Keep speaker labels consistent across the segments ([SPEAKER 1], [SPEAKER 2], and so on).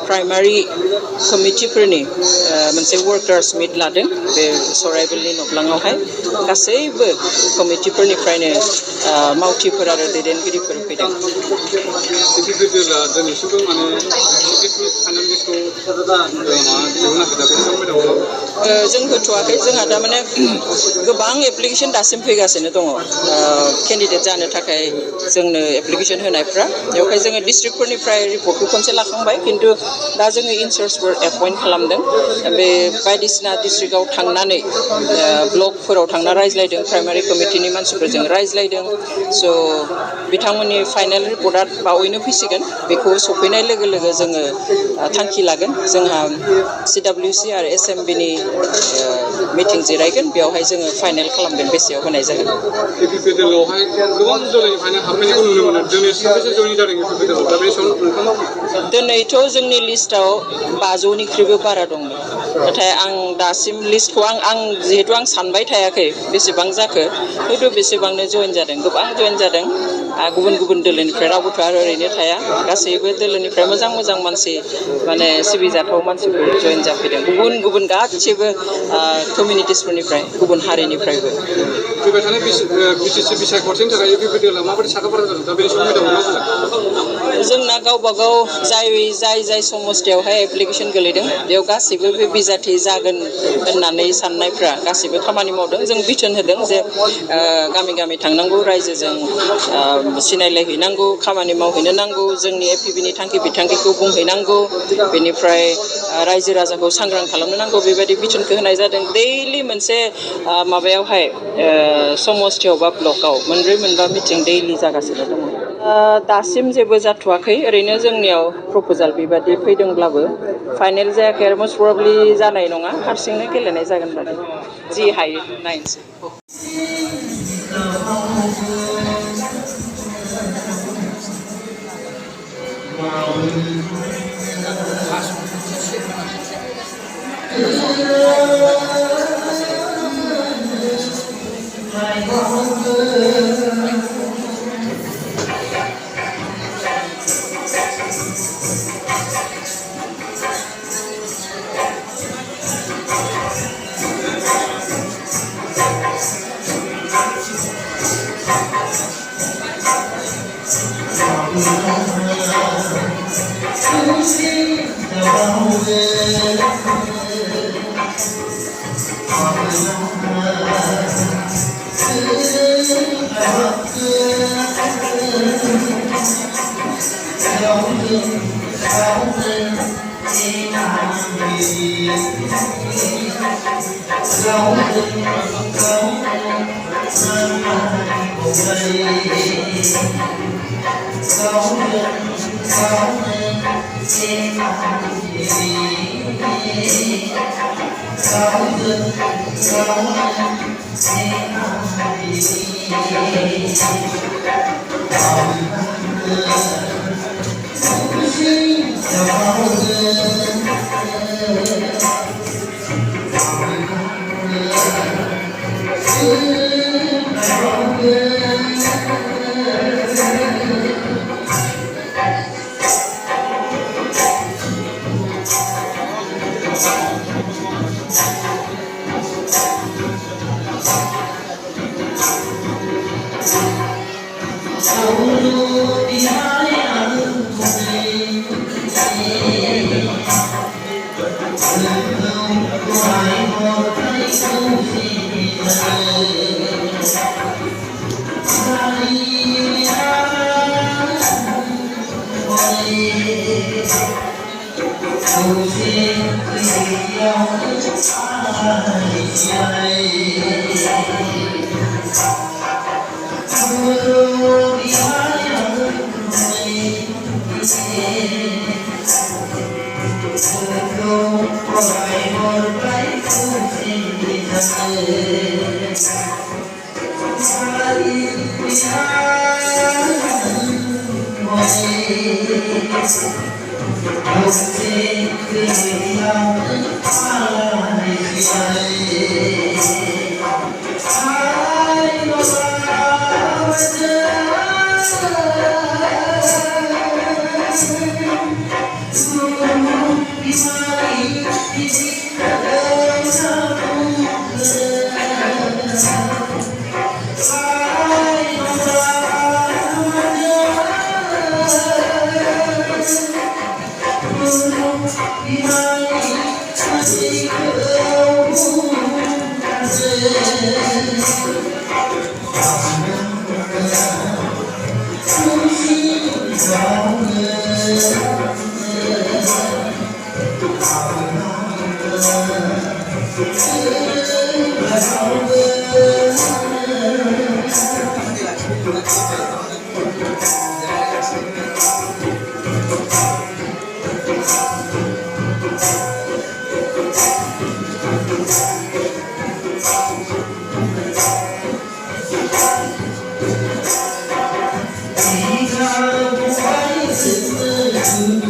[SPEAKER 1] Primary committee perni मोनसे workers meet लादों बे सराइबिलनि न'ब्लाङावहाय गासैबो committee फोरनिफ्रायनो मावथिफोर आरो दैदेनगिरिफोर फैदों
[SPEAKER 2] बिदिब्ला दिनैसिमबो माने secretary फाइनान्सखौ दिहुननो हादों
[SPEAKER 1] जों होथ'वाखै जोंहा दा माने गोबां एप्लिकेसन दासिम फैगासिनो दङ केन्डिडेट जानो थाखाय जोंनो एप्लिकेसन होनायफ्रा बेवहाय जोङो डिस्ट्रिक्टफोरनिफ्राय रिपर्टखौ खनसे लाखांबाय खिन्थु दा जोङो इनचार्जफोर एपइन्ट खालामदों बे बायदिसिना डिस्ट्रिक्टआव थांनानै ब्लकफोराव थांना रायज्लायदों प्राइमारि कमिटिनि मानसिफोरजों रायज्लायदों स' बिथांमोननि फाइनेल रिपर्टआ बावैनो फैसिगोन बेखौ सफैनाय लोगो लोगो जोङो थांखि लागोन जोंहा CWC आरो SMBनि मिटिं जिरायगोन बेयावहाय जोङो फाइनेल खालामगोन बेसेयाव होनाय जागोन
[SPEAKER 2] एपिपिएलआवहाय गोबां जोलैनिफ्रायनो हाबफैनायखौ नुनो मोनो दिनै साबेसे जयेन जादों एपिपिएलआव दा बे समाव नोंथांनाव
[SPEAKER 1] दिनैथ' जोंनि लिस्टआव 500निख्रुइबो बारा दंमोन नाथाय आं दासिम लिस्टखौ आं जिहेतु आं सानबाय थायाखै बेसेबां जाखो हयथ' बेसेबांनो जयेन जादों गोबां जयेन जादों गुबुन गुबुन दोलोनिफ्राय रावबोथ' आरो ओरैनो थाया गासैबो दोलोनिफ्राय मोजां मोजां मानसि माने सिबिजाथाव मानसिफोर जयेन जाफैदों गुबुन गुबुन गासिबो कमिउनिटिसफोरनिफ्राय गुबुन हारिनिफ्रायबो
[SPEAKER 2] फैबाय थानाय बिटिसि बिसायख'थिनि थाखाय एपिपिएलआ माबायदि साखाफारा जादों दा बेनि सोमोन्दै मा बुंगोन
[SPEAKER 1] जोंना गावबा गाव जाय समस्थियावहाय एप्लिकेसन गोलैदों बेयाव गासैबो बे बिजाथि जागोन होननानै साननायफ्रा गासैबो खामानि मावदों जों बिथोन होदों जे गामि गामि थांनांगौ रायजोजों सिनायलायहैनांगौ खामानि मावहैनो नांगौ जोंनि एपिबिनि थांखि बिथांखिखौ बुंहैनांगौ बेनिफ्राय रायजो राजाखौ सांग्रां खालामनो नांगौ बेबायदि बिथोनखौ होनाय जादों दैलि मोनसे माबायावहाय समस्थियाव बा ब्लकआव मोनब्रै मोनबा मिटिं दैलि जागासिनो दङ दासिम जेबो जाथ'वाखै ओरैनो जोंनियाव प्रप'जाल बेबादि फैदोंब्लाबो फाइनेल जायाखै आरो मस्ट प्रबाबलि जानाय नङा हारसिंनो गेलेनाय जागोन बादि जि हायो नायनोसै
[SPEAKER 3] Thank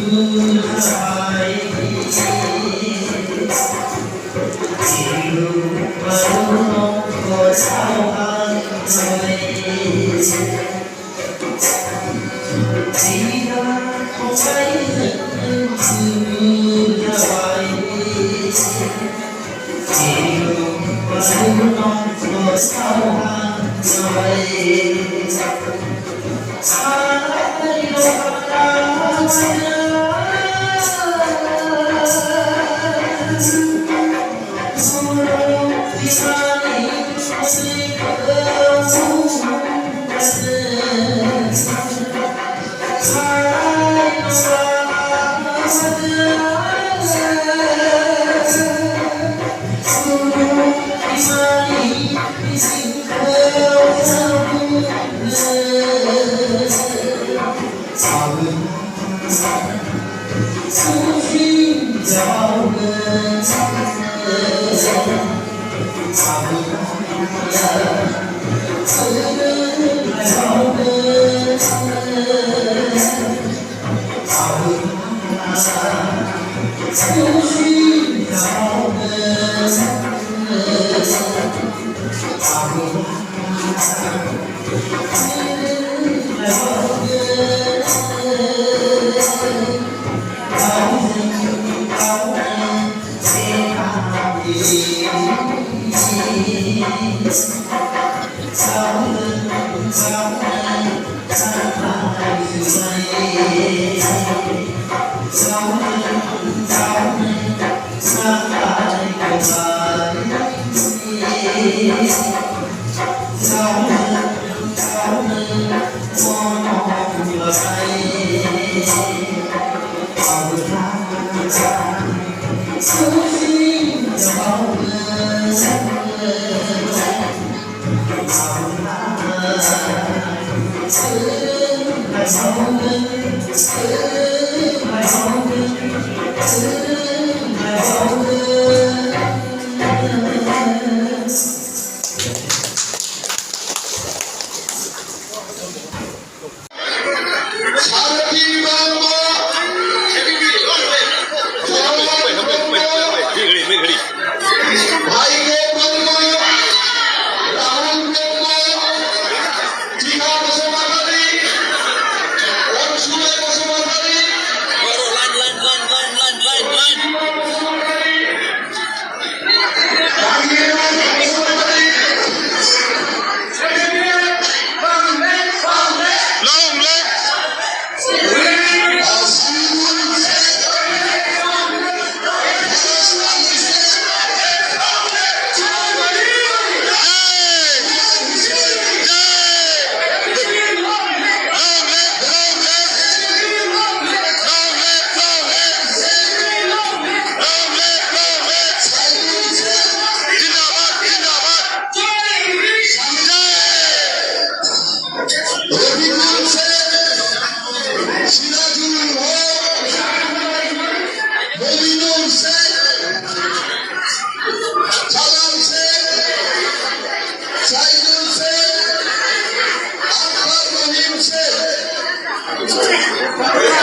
[SPEAKER 3] you.